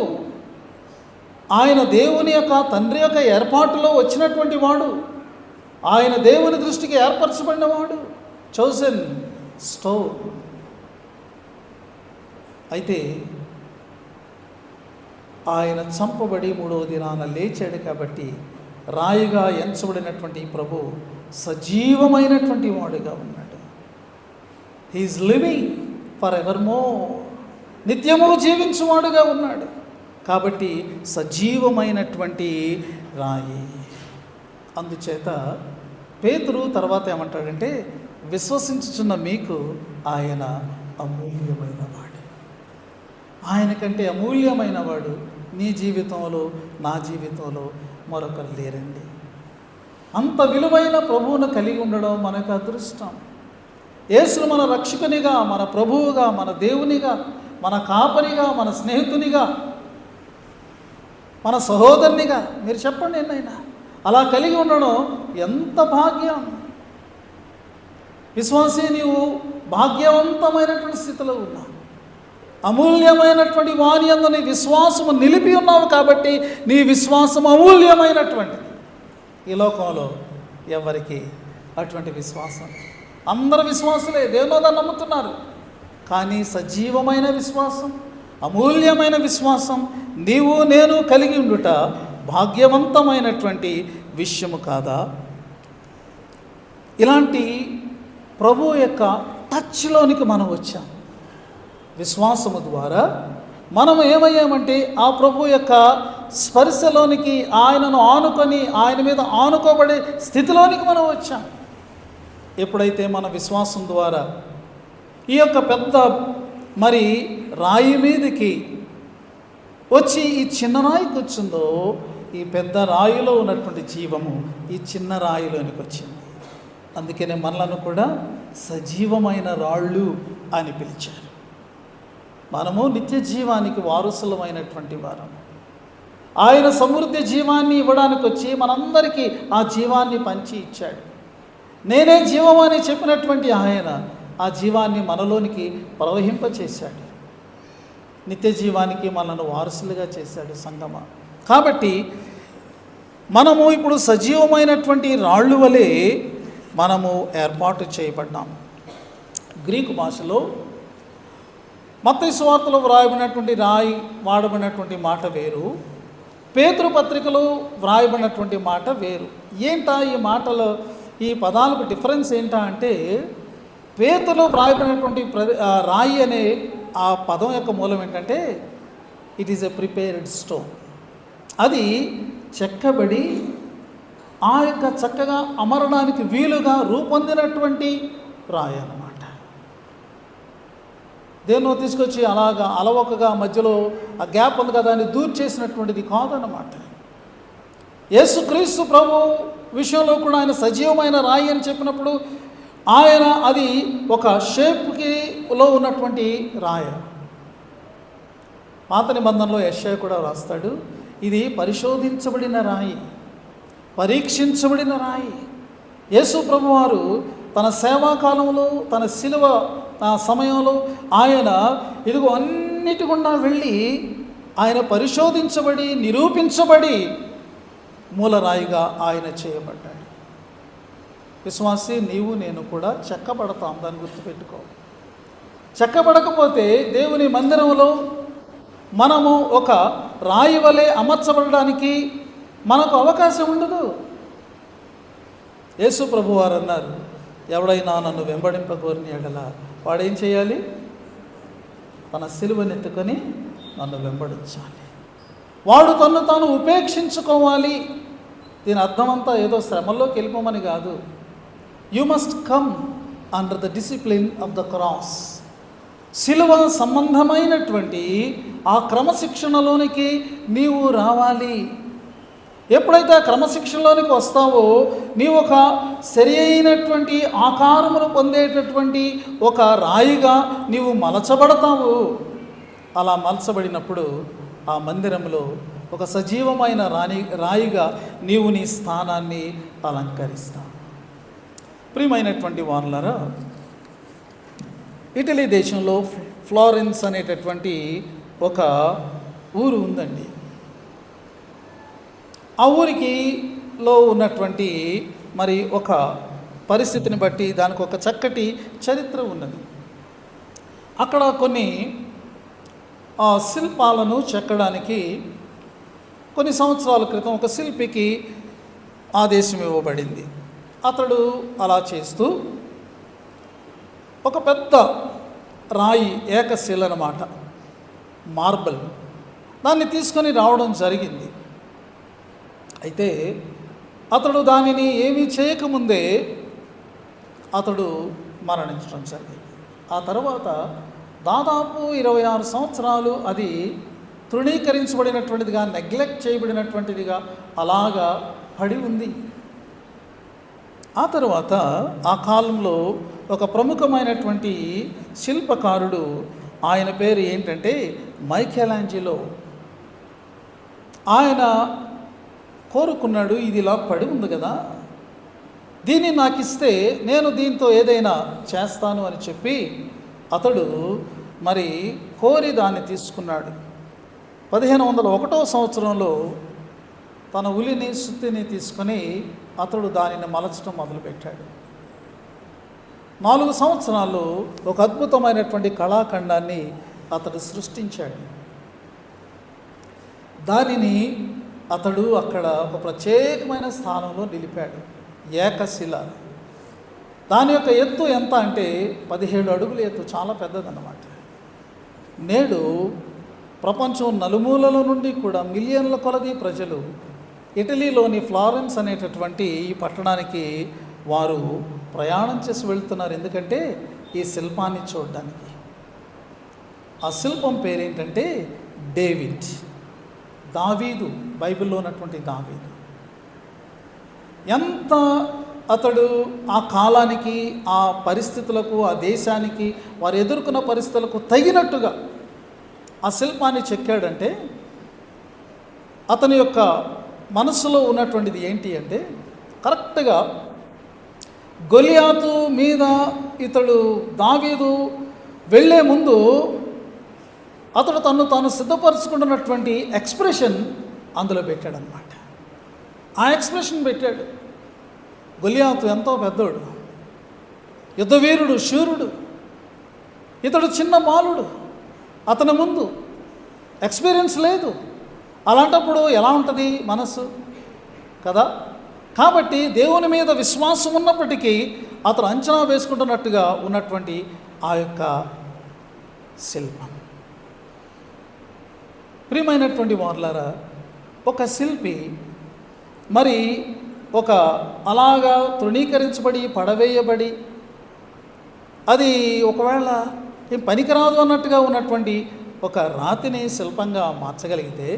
ఆయన దేవుని యొక్క తండ్రి యొక్క ఏర్పాటులో వచ్చినటువంటి వాడు, ఆయన దేవుని దృష్టికి ఏర్పరచబడినవాడు, చోజన్ స్టోన్. అయితే ఆయన చంపబడి 3వ దినాన లేచాడు కాబట్టి రాయిగా ఎంచబడినటువంటి ప్రభు సజీవమైనటువంటి వాడుగా ఉన్నాడు. హీఈస్ లివింగ్ ఫర్ ఎవర్మోర్, నిత్యము జీవించువాడుగా ఉన్నాడు. కాబట్టి సజీవమైనటువంటి రాయి. అందుచేత పేతురు తర్వాత ఏమంటాడంటే, విశ్వసించుచున్న మీకు ఆయన అమూల్యమైన వాడు. ఆయన కంటే అమూల్యమైన వాడు నీ జీవితంలో, నా జీవితంలో మరొకరు లేరండి. అంత విలువైన ప్రభువును కలిగి ఉండడం మనకు అదృష్టం. యేసును మన రక్షకునిగా, మన ప్రభువుగా, మన దేవునిగా, మన కాపరిగా, మన స్నేహితునిగా, మన సహోదరునిగా, మీరు చెప్పండి ఎన్నైనా, అలా కలిగి ఉండడం ఎంత భాగ్యం. విశ్వాసీ, నీవు భాగ్యవంతమైనటువంటి స్థితిలో ఉన్నావు. అమూల్యమైనటువంటి వాని యందు నీ విశ్వాసము నిలిపి ఉన్నావు కాబట్టి నీ విశ్వాసం అమూల్యమైనటువంటిది. ఈ లోకంలో ఎవరికి అటువంటి విశ్వాసం, అందరు విశ్వాసులే దేవుని నమ్ముతున్నారు, కానీ సజీవమైన విశ్వాసం, అమూల్యమైన విశ్వాసం నీవు నేను కలిగి ఉండుట భాగ్యవంతమైనటువంటి విషయము కాదా? ఇలాంటి ప్రభు యొక్క టచ్లోనికి మనం వచ్చాం. విశ్వాసము ద్వారా మనం ఏమయ్యామంటే ఆ ప్రభు యొక్క స్పర్శలోనికి, ఆయనను ఆనుకొని, ఆయన మీద ఆనుకోబడే స్థితిలోనికి మనం వచ్చాం. ఎప్పుడైతే మన విశ్వాసం ద్వారా ఈ యొక్క పెద్ద మరి రాయి మీదకి వచ్చి ఈ చిన్న రాయికి వచ్చిందో, ఈ పెద్ద రాయిలో ఉన్నటువంటి జీవము ఈ చిన్న రాయిలోనికి వచ్చింది. అందుకనే మనలను కూడా సజీవమైన రాళ్ళు అని పిలిచారు. మనము నిత్య జీవానికి వారసులమైనటువంటి వారం. ఆయన సమృద్ధి జీవాన్ని ఇవ్వడానికి వచ్చి మనందరికీ ఆ జీవాన్ని పంచి ఇచ్చాడు. నేనే జీవం అని చెప్పినటువంటి ఆయన ఆ జీవాన్ని మనలోనికి ప్రవహింపచేశాడు. నిత్య జీవానికి మనను వారసులుగా చేశాడు సంగమ. కాబట్టి మనము ఇప్పుడు సజీవమైనటువంటి రాళ్ళు వలె మనము ఏర్పాటు చేయబడ్డాం. గ్రీకు భాషలో మత్తయి సువార్తలో వ్రాయబడినటువంటి రాయి వాడబడినటువంటి మాట వేరు, పేతురు పత్రికలో వ్రాయబడినటువంటి మాట వేరు. ఏంటా ఈ మాటలో ఈ పదాలకు డిఫరెన్స్ ఏంటా అంటే, పేతురులో వ్రాయబడినటువంటి రాయి అనే ఆ పదం యొక్క మూలం ఏంటంటే it is a prepared stone. అది చెక్కబడి ఆ యొక్క చక్కగా అమరడానికి వీలుగా రూపొందినటువంటి రాయి అన్నమాట. దేన్నో తీసుకొచ్చి అలాగా అలవకగా మధ్యలో ఆ గ్యాప్ ఉంది కదా అని దూర్ చేసినటువంటిది కాదన్నమాట. యేసుక్రీస్తు ప్రభు విషయంలో కూడా ఆయన సజీవమైన రాయి అని చెప్పినప్పుడు ఆయన అది ఒక షేప్కిలో ఉన్నటువంటి రాయ. పాత నిబంధనలో యెషయా కూడా రాస్తాడు, ఇది పరిశోధించబడిన రాయి, పరీక్షించబడిన రాయి. యేసు ప్రభువారు తన సేవాకాలంలో తన శిలువ సమయంలో ఆయన ఇదిగో అన్నిటి గుండా వెళ్ళి ఆయన పరిశోధించబడి నిరూపించబడి మూలరాయిగా ఆయన చేయబడ్డాడు. విశ్వాసి నీవు నేను కూడా చెక్కబడతాం, దాన్ని గుర్తుపెట్టుకో. చెక్కబడకపోతే దేవుని మందిరంలో మనము ఒక రాయి వలె అమర్చబడడానికి మనకు అవకాశం ఉండదు. యేసు ప్రభువారు అన్నారు, ఎవడైనా నన్ను వెంబడింపకోరిన ఎడల వాడేం చేయాలి? తన సిలువనెత్తుకొని నన్ను వెంబడించాలి. వాడు తను తాను ఉపేక్షించుకోవాలి. దీని అర్థమంతా ఏదో శ్రమల్లోకి వెళ్ళిపోమని కాదు. You must come under the discipline of the cross. సిలువ సంబంధమైనటువంటి ఆ క్రమశిక్షణలోనికి నీవు రావాలి. ఎప్పుడైతే ఆ క్రమశిక్షణలోనికి వస్తావో నీవు ఒక సరి అయినటువంటి ఆకారమును పొందేటటువంటి ఒక రాయిగా నీవు మలచబడతావు. అలా మలచబడినప్పుడు ఆ మందిరంలో ఒక సజీవమైన రాయిగా నీవు నీ స్థానాన్ని అలంకరిస్తావు. ప్రియమైనటువంటి వారులారా, ఇటలీ దేశంలో ఫ్లోరెన్స్ అనేటటువంటి ఒక ఊరు ఉందండి. ఆ ఊరికిలో ఉన్నటువంటి మరి ఒక పరిస్థితిని బట్టి దానికి ఒక చక్కటి చరిత్ర ఉన్నది. అక్కడ కొన్ని శిల్పాలను చెక్కడానికి కొన్ని సంవత్సరాల క్రితం ఒక శిల్పికి ఆదేశం ఇవ్వబడింది. అతడు అలా చేస్తూ ఒక పెద్ద రాయి, ఏకశిల అన్నమాట, మార్బల్, దాన్ని తీసుకొని రావడం జరిగింది. అయితే అతడు దానిని ఏమీ చేయకముందే అతడు మరణించడం జరిగింది. ఆ తర్వాత దాదాపు 26 సంవత్సరాలు అది తృణీకరించబడినటువంటిదిగా, నెగ్లెక్ట్ చేయబడినటువంటిదిగా అలాగా పడి ఉంది. ఆ తర్వాత ఆ కాలంలో ఒక ప్రముఖమైనటువంటి శిల్పకారుడు, ఆయన పేరు ఏంటంటే మైఖేలాంజెలో. ఆయన కోరుకున్నాడు, ఇది ఇలా పడి ఉంది కదా, దీన్ని నాకు ఇస్తే నేను దీంతో ఏదైనా చేస్తాను అని చెప్పి అతడు మరి కోరి దాన్ని తీసుకున్నాడు. 1501 సంవత్సరంలో తన ఉలిని సుత్తిని తీసుకొని అతడు దానిని మలచడం మొదలుపెట్టాడు. 4 సంవత్సరాలు ఒక అద్భుతమైనటువంటి కళాఖండాన్ని అతడు సృష్టించాడు. దానిని అతడు అక్కడ ఒక ప్రత్యేకమైన స్థానంలో నిలిపాడు. ఏకశిల. దాని యొక్క ఎత్తు ఎంత అంటే 17 అడుగుల ఎత్తు, చాలా పెద్దదన్నమాట. నేడు ప్రపంచం నలుమూలల నుండి కూడా మిలియన్ల కొలది ప్రజలు ఇటలీలోని ఫ్లారెన్స్ అనేటటువంటి ఈ పట్టణానికి వారు ప్రయాణం చేసి వెళ్తున్నారు. ఎందుకంటే ఈ శిల్పాన్ని చూడడానికి. ఆ శిల్పం పేరేంటంటే డేవిడ్, దావీదు, బైబిల్లో ఉన్నటువంటి దావీదు. ఎంత అతడు ఆ కాలానికి, ఆ పరిస్థితులకు, ఆ దేశానికి, వారు ఎదుర్కొన్న పరిస్థితులకు తగినట్టుగా ఆ శిల్పాన్ని చెక్కాడంటే అతని యొక్క మనసులో ఉన్నటువంటిది ఏంటి అంటే, కరెక్ట్గా గొలియాతు మీద ఇతడు దావీదు వెళ్ళే ముందు అతడు తాను సిద్ధపరచుకుంటున్నటువంటి ఎక్స్ప్రెషన్ అందులో పెట్టాడనమాట. ఆ ఎక్స్ప్రెషన్ పెట్టాడు. గొలియాతు ఎంతో పెద్దోడు, యుద్ధవీరుడు, శూరుడు. ఇతడు చిన్న బాలుడు, అతని ముందు ఎక్స్పీరియన్స్ లేదు. అలాంటప్పుడు ఎలా ఉంటుంది మనసు కదా? కాబట్టి దేవుని మీద విశ్వాసం ఉన్నప్పటికీ అతను అంచనా వేసుకుంటున్నట్టుగా ఉన్నటువంటి ఆ యొక్క శిల్పం. ప్రియమైనటువంటి వారులారా, ఒక శిల్పి మరి ఒక అలాగా తృణీకరించబడి పడవేయబడి అది ఒకవేళ ఏం పనికిరాదు అన్నట్టుగా ఉన్నటువంటి ఒక రాతిని శిల్పంగా మార్చగలిగితే,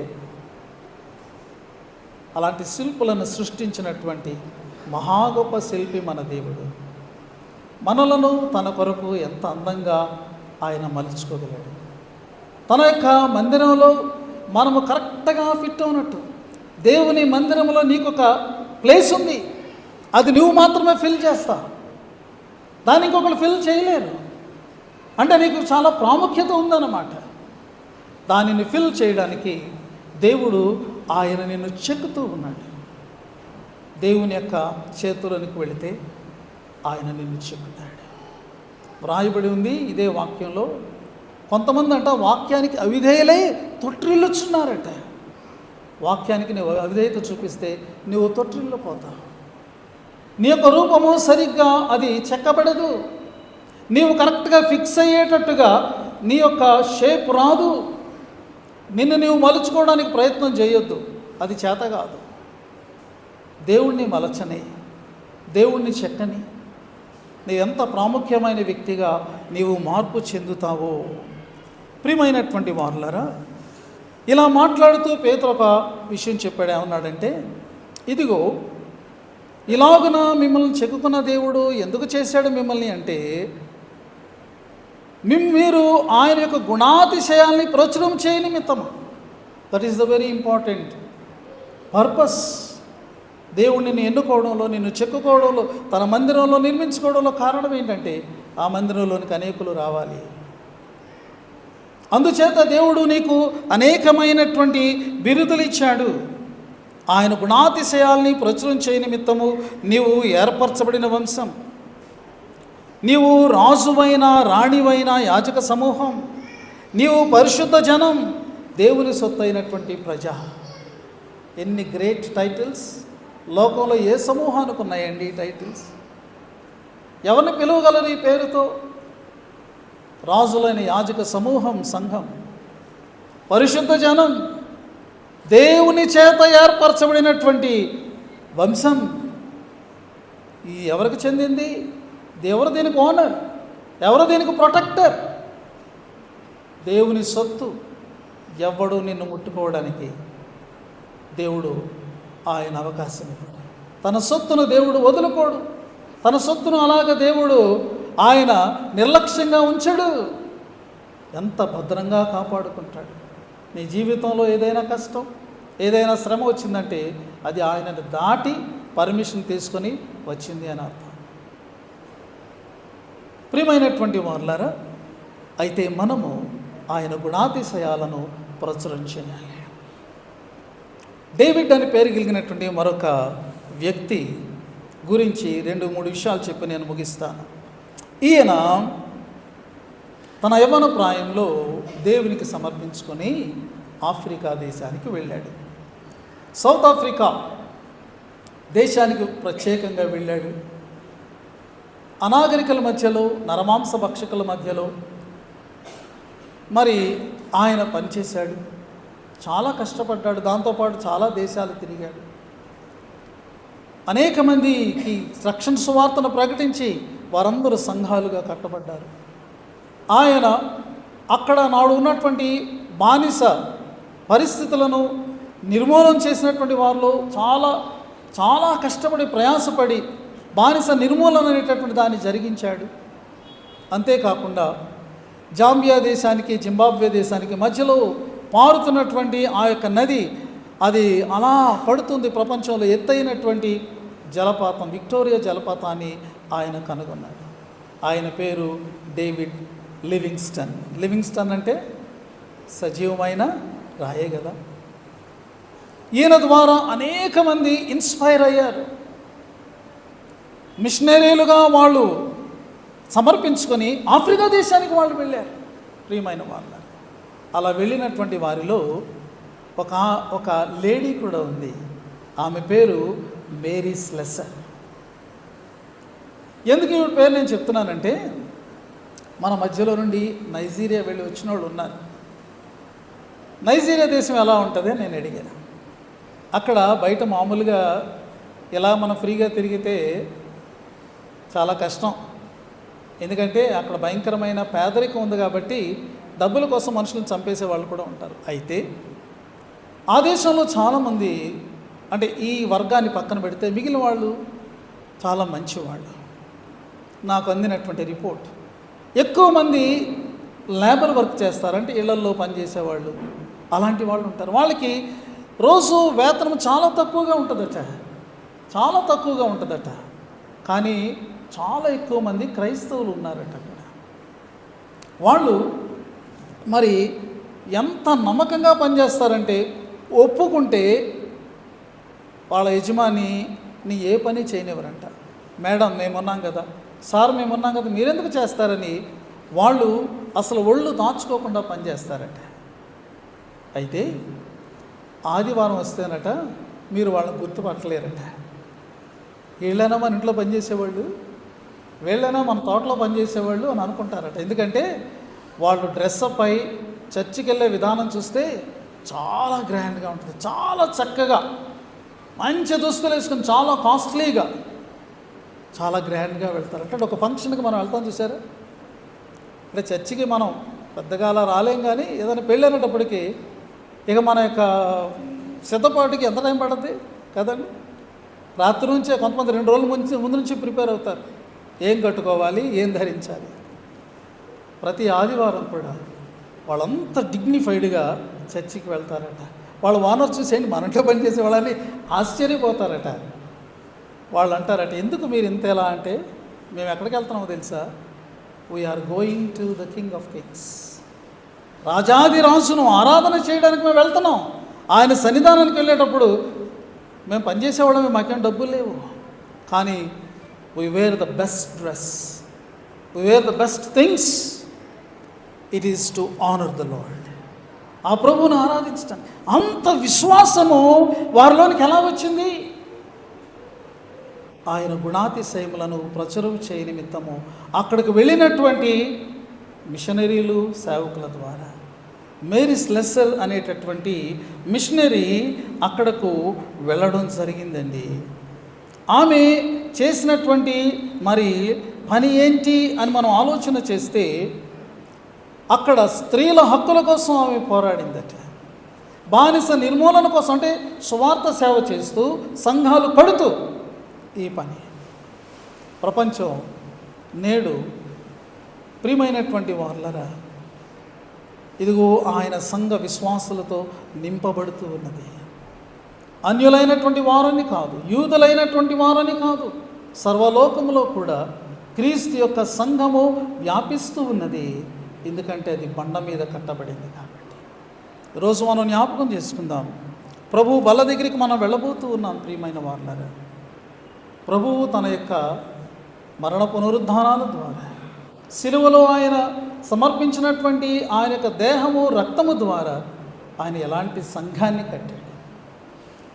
అలాంటి శిల్పులను సృష్టించినటువంటి మహా గొప్ప శిల్పి మన దేవుడు. మనలను తన కొరకు ఎంత అందంగా ఆయన మలుచుకోగలడు. తన యొక్క మందిరంలో మనము కరెక్ట్గా ఫిట్ అవునట్టు. దేవుని మందిరంలో నీకు ఒక ప్లేస్ ఉంది, అది నువ్వు మాత్రమే ఫిల్ చేస్తావు, దాన్ని ఇంకొకరు ఫిల్ చేయలేరు. అంటే నీకు చాలా ప్రాముఖ్యత ఉందన్నమాట. దానిని ఫిల్ చేయడానికి దేవుడు ఆయన నిన్ను చెక్కుతూ ఉన్నాడు. దేవుని యొక్క చేతులోనికి వెళితే ఆయన నిన్ను చెక్కుతాడు. వ్రాయబడి ఉంది ఇదే వాక్యంలో, కొంతమంది అంట వాక్యానికి అవిధేయులై తొట్టిల్లుచున్నారట. వాక్యానికి నువ్వు అవిధేయత చూపిస్తే నువ్వు తొట్టిల్లిపోతావు. నీ యొక్క రూపము సరిగ్గా అది చెక్కబడదు. నీవు కరెక్ట్గా ఫిక్స్ అయ్యేటట్టుగా నీ యొక్క షేప్ రాదు. నిన్ను నీవు మలుచుకోవడానికి ప్రయత్నం చేయొద్దు, అది చేత కాదు. దేవుణ్ణి మలచని, దేవుణ్ణి చెక్కని, నీ ఎంత ప్రాముఖ్యమైన వ్యక్తిగా నీవు మార్పు చెందుతావో. ప్రియమైనటువంటి వారులారా, ఇలా మాట్లాడుతూ పేతురు ఒక విషయం చెప్పాడు. ఏమన్నాడంటే, ఇదిగో ఇలాగున మిమ్మల్ని చెక్కుకున్న దేవుడు ఎందుకు చేశాడు మిమ్మల్ని అంటే, మీరు ఆయన యొక్క గుణాతిశయాల్ని ప్రచురం చేయ నిమిత్తము. That is the very important purpose. దేవుడు నిన్ను ఎన్నుకోవడంలో, నిన్ను చెక్కుకోవడంలో, తన మందిరంలో నిర్మించుకోవడంలో కారణం ఏంటంటే, ఆ మందిరంలోనికి అనేకులు రావాలి. అందుచేత దేవుడు నీకు అనేకమైనటువంటి బిరుదులు ఇచ్చాడు. ఆయన గుణాతిశయాల్ని ప్రచురం చేయ నిమిత్తము నీవు ఏర్పరచబడిన వంశం, నీవు రాజువైన రాణివైన యాజక సమూహం, నీవు పరిశుద్ధ జనం, దేవుని సొత్తు అయినటువంటి ప్రజ. ఎన్ని గ్రేట్ టైటిల్స్ లోకంలో ఏ సమూహానికి ఉన్నాయండి ఈ టైటిల్స్? ఎవరిని పిలువగలరు ఈ పేరుతో? రాజులైన యాజక సమూహం, సంఘం, పరిశుద్ధ జనం, దేవుని చేత ఏర్పరచబడినటువంటి వంశం. ఈ ఎవరికి చెందింది? ఎవరు దీనికి ఓనర్? ఎవరు దీనికి ప్రొటెక్టర్? దేవుని సొత్తు. ఎవడు నిన్ను ముట్టుకోవడానికి దేవుడు ఆయన అవకాశం ఇవ్వడు. తన సొత్తును దేవుడు వదులుకోడు. తన సొత్తును అలాగ దేవుడు ఆయన నిర్లక్ష్యంగా ఉంచడు. ఎంత భద్రంగా కాపాడుకుంటాడు. నీ జీవితంలో ఏదైనా కష్టం, ఏదైనా శ్రమ వచ్చిందంటే అది ఆయనను దాటి పర్మిషన్ తీసుకొని వచ్చింది అని అర్థం. ప్రియమైనటువంటి వారులారా, అయితే మనము ఆయన గుణాతిశయాలను ప్రచురం చేయాలి. డేవిడ్ అని పేరు కలిగినటువంటి మరొక వ్యక్తి గురించి 2-3 విషయాలు చెప్పి నేను ముగిస్తాను. ఈయన తన యవ్వన ప్రాయంలో దేవునికి సమర్పించుకొని ఆఫ్రికా దేశానికి వెళ్ళాడు. సౌత్ ఆఫ్రికా దేశానికి ప్రత్యేకంగా వెళ్ళాడు. అనాగరికుల మధ్యలో, నరమాంస భక్షకుల మధ్యలో మరి ఆయన పనిచేశాడు. చాలా కష్టపడ్డాడు. దాంతోపాటు చాలా దేశాలు తిరిగాడు. అనేక మందికి రక్షణ సువార్తను ప్రకటించి వారందరూ సంఘాలుగా కట్టబడ్డారు. ఆయన అక్కడ నాడు ఉన్నటువంటి బానిస పరిస్థితులను నిర్మూలన చేసినటువంటి వారిలో చాలా చాలా కష్టపడి ప్రయాసపడి బానిస నిర్మూలన అనేటటువంటి దాన్ని జరిగించాడు. అంతేకాకుండా జాంబియా దేశానికి జింబాబ్వే దేశానికి మధ్యలో పారుతున్నటువంటి ఆ యొక్క నది, అది అలా పడుతుంది. ప్రపంచంలో ఎత్తైనటువంటి జలపాతం విక్టోరియా జలపాతాన్ని ఆయన కనుగొన్నాడు. ఆయన పేరు డేవిడ్ లివింగ్స్టన్. లివింగ్స్టన్ అంటే సజీవమైన రాయే కదా. ఈయన ద్వారా అనేక మంది ఇన్స్పైర్ అయ్యారు. మిషనరీలుగా వాళ్ళు సమర్పించుకొని ఆఫ్రికా దేశానికి వాళ్ళు వెళ్ళారు. ప్రియమైన వాళ్ళ అలా వెళ్ళినటువంటి వారిలో ఒక లేడీ కూడా ఉంది. ఆమె పేరు మేరీ స్లెస్సర్. ఎందుకు ఈ పేరు నేను చెప్తున్నానంటే, మన మధ్యలో నుండి నైజీరియా వెళ్ళి వచ్చిన వాళ్ళు ఉన్నారు. నైజీరియా దేశం ఎలా ఉంటుంది నేను అడిగాను. అక్కడ బయట మామూలుగా ఇలా మనం ఫ్రీగా తిరిగితే చాలా కష్టం. ఎందుకంటే అక్కడ భయంకరమైన పేదరికం ఉంది కాబట్టి డబ్బుల కోసం మనుషులను చంపేసే వాళ్ళు కూడా ఉంటారు. అయితే ఆ దేశంలో చాలామంది, అంటే ఈ వర్గాన్ని పక్కన పెడితే మిగిలిన వాళ్ళు చాలా మంచివాళ్ళు. నాకు అందినటువంటి రిపోర్ట్, ఎక్కువ మంది లేబర్ వర్క్ చేస్తారంటే ఇళ్లల్లో పనిచేసేవాళ్ళు, అలాంటి వాళ్ళు ఉంటారు. వాళ్ళకి రోజు వేతనం చాలా తక్కువగా ఉంటుందట. కానీ చాలా ఎక్కువ మంది క్రైస్తవులు ఉన్నారట అక్కడ. వాళ్ళు మరి ఎంత నమ్మకంగా పనిచేస్తారంటే, ఒప్పుకుంటే వాళ్ళ యజమాని ఏ పని చేయనివ్వరంట. మేడం మేమున్నాం కదా, సార్ మేమున్నాం కదా, మీరెందుకు చేస్తారని వాళ్ళు అసలు ఒళ్ళు దాచుకోకుండా పనిచేస్తారట. అయితే ఆదివారం వస్తేనట మీరు వాళ్ళని గుర్తుపట్టలేరట. వీళ్ళైనా మన ఇంట్లో పనిచేసేవాళ్ళు, వీళ్ళైనా మన తోటలో పనిచేసేవాళ్ళు అని అనుకుంటారట. ఎందుకంటే వాళ్ళు డ్రెస్అప్ అయి చర్చికి వెళ్ళే విధానం చూస్తే చాలా గ్రాండ్గా ఉంటుంది. చాలా చక్కగా మంచి దుస్తులు వేసుకొని చాలా కాస్ట్లీగా చాలా గ్రాండ్గా వెళ్తారు. అంటే ఒక ఫంక్షన్కి మనం వెళ్తాం చూసారా, అంటే చర్చికి మనం పెద్దగా అలా రాలేం, కానీ ఏదైనా పెళ్ళి అనేటప్పటికీ ఇక మన యొక్క సిద్ధపాటుకి ఎంత టైం పడుతుంది కదండి. రాత్రి నుంచే కొంతమంది 2 రోజుల ముందు నుంచి ప్రిపేర్ అవుతారు. ఏం కట్టుకోవాలి, ఏం ధరించాలి. ప్రతి ఆదివారం కూడా వాళ్ళంతా డిగ్నిఫైడ్గా చర్చికి వెళ్తారట. వాళ్ళు ఓనర్ చూసేయండి, మన ఇంట్లో పనిచేసే వాళ్ళని ఆశ్చర్యపోతారట. వాళ్ళు అంటారట, ఎందుకు మీరు ఇంతేలా అంటే, మేము ఎక్కడికి వెళ్తున్నామో తెలుసా, we are going to the king of kings. రాజాది రాజును ఆరాధన చేయడానికి మేము వెళ్తున్నాం. ఆయన సన్నిధానానికి వెళ్ళేటప్పుడు మేము పనిచేసేవాళ్ళమే, మాకేం డబ్బులు లేవు, కానీ we wear the best dress, we wear the best things. It is to honor the Lord. ఆ ప్రభువును ఆరాధించడం. అంత విశ్వాసము వారిలోనికి ఎలా వచ్చింది? ఆయన గుణాతిశయములను ప్రచురం చేయ నిమిత్తము అక్కడికి వెళ్ళినటువంటి మిషనరీలు, సేవకుల ద్వారా. మేరీ స్లెస్సర్ అనేటటువంటి మిషనరీ అక్కడకు వెళ్ళడం జరిగిందండి. ఆమె చేసినటువంటి మరి పని ఏంటి అని మనం ఆలోచన చేస్తే, అక్కడ స్త్రీల హక్కుల కోసం ఆమె పోరాడిందట. బానిస నిర్మూలన కోసం, అంటే సువార్త సేవ చేస్తూ సంఘాలు పడుతూ ఈ పని. ప్రపంచం నేడు ప్రియమైనటువంటి వాళ్ళరా, ఇదిగో ఆయన సంఘ విశ్వాసులతో నింపబడుతూ ఉన్నది. అన్యులైనటువంటి వారని కాదు, యూదులైనటువంటి వారని కాదు, సర్వలోకములో కూడా క్రీస్తు యొక్క సంఘము వ్యాపిస్తూ ఉన్నది. ఎందుకంటే అది బండ మీద కట్టబడింది కాబట్టి. ఈరోజు మనం జ్ఞాపకం చేసుకుందాం, ప్రభువు బల్ల దగ్గరికి మనం వెళ్ళబోతూ ఉన్నాం. ప్రియమైన వాళ్ళారా, ప్రభువు తన యొక్క మరణ పునరుద్ధానాల ద్వారా, సిలువలో ఆయన సమర్పించినటువంటి ఆయన యొక్క దేహము రక్తము ద్వారా ఆయన ఎలాంటి సంఘాన్ని కట్టాడు.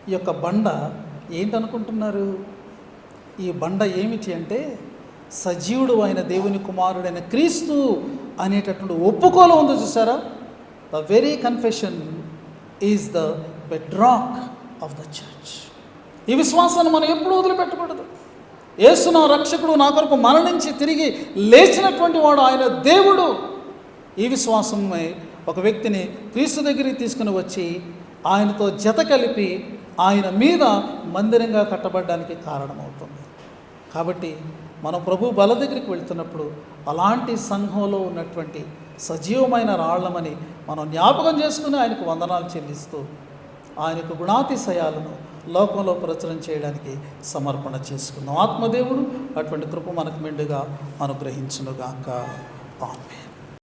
ఈ యొక్క బండ ఏంటనుకుంటున్నారు? ఈ బండ ఏమిటి అంటే, సజీవుడు అయిన దేవుని కుమారుడైన క్రీస్తు అనేటటువంటి ఒప్పుకోలు ఉంది చూసారా. The very confession is the Bedrock of the church. ఈ విశ్వాసాన్ని మనం ఎప్పుడూ వదిలిపెట్టకూడదు. యేసు నా రక్షకుడు, నా కొరకు మరణించి తిరిగి లేచినటువంటి వాడు ఆయన దేవుడు. ఈ విశ్వాసమే ఒక వ్యక్తిని క్రీస్తు దగ్గరికి తీసుకుని వచ్చి ఆయనతో జత కలిపి ఆయన మీద మందిరంగా కట్టబడడానికి కారణమవుతుంది. కాబట్టి మనం ప్రభు బల దగ్గరికి వెళ్తున్నప్పుడు అలాంటి సంఘంలో ఉన్నటువంటి సజీవమైన రాళ్లమని మనం జ్ఞాపకం చేసుకుని ఆయనకు వందనాలు చెల్లిస్తూ ఆయనకు గుణాతిశయాలను లోకంలో ప్రచురం చేయడానికి సమర్పణ చేసుకుందాం. ఆత్మదేవుడు అటువంటి కృప మనకు మెండుగా అనుగ్రహించునుగాక. ఆమేన్.